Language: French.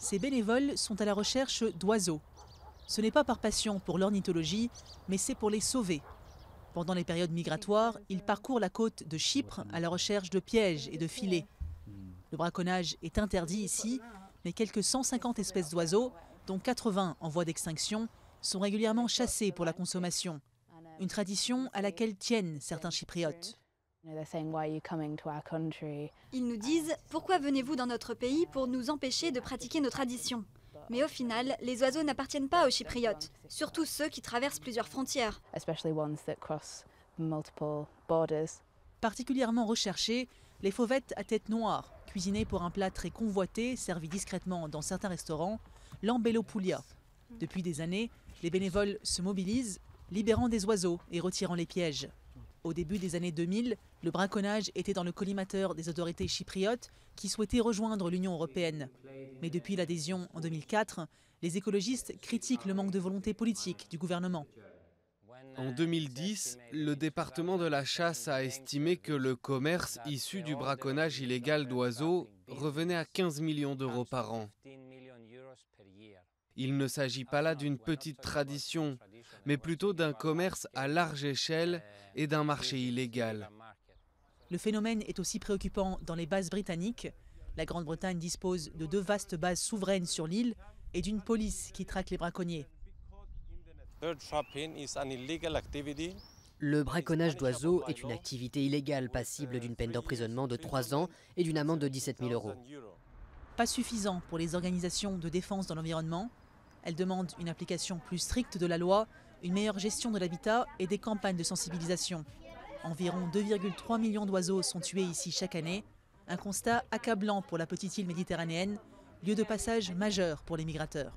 Ces bénévoles sont à la recherche d'oiseaux. Ce n'est pas par passion pour l'ornithologie, mais c'est pour les sauver. Pendant les périodes migratoires, ils parcourent la côte de Chypre à la recherche de pièges et de filets. Le braconnage est interdit ici, mais quelques 150 espèces d'oiseaux, dont 80 en voie d'extinction, sont régulièrement chassées pour la consommation. Une tradition à laquelle tiennent certains Chypriotes. Ils nous disent « Pourquoi venez-vous dans notre pays pour nous empêcher de pratiquer nos traditions ?» Mais au final, les oiseaux n'appartiennent pas aux Chypriotes, surtout ceux qui traversent plusieurs frontières. Particulièrement recherchées, les fauvettes à tête noire, cuisinées pour un plat très convoité, servi discrètement dans certains restaurants, l'ambelopoulia. Depuis des années, les bénévoles se mobilisent, libérant des oiseaux et retirant les pièges. Au début des années 2000, le braconnage était dans le collimateur des autorités chypriotes qui souhaitaient rejoindre l'Union européenne. Mais depuis l'adhésion en 2004, les écologistes critiquent le manque de volonté politique du gouvernement. En 2010, le département de la chasse a estimé que le commerce issu du braconnage illégal d'oiseaux revenait à 15 millions d'euros par an. Il ne s'agit pas là d'une petite tradition, mais plutôt d'un commerce à large échelle et d'un marché illégal. Le phénomène est aussi préoccupant dans les bases britanniques. La Grande-Bretagne dispose de 2 vastes bases souveraines sur l'île et d'une police qui traque les braconniers. Le braconnage d'oiseaux est une activité illégale passible d'une peine d'emprisonnement de 3 ans et d'une amende de 17 000 euros. Pas suffisant pour les organisations de défense de l'environnement. Elles demandent une application plus stricte de la loi, une meilleure gestion de l'habitat et des campagnes de sensibilisation. Environ 2,3 millions d'oiseaux sont tués ici chaque année. Un constat accablant pour la petite île méditerranéenne, lieu de passage majeur pour les migrateurs.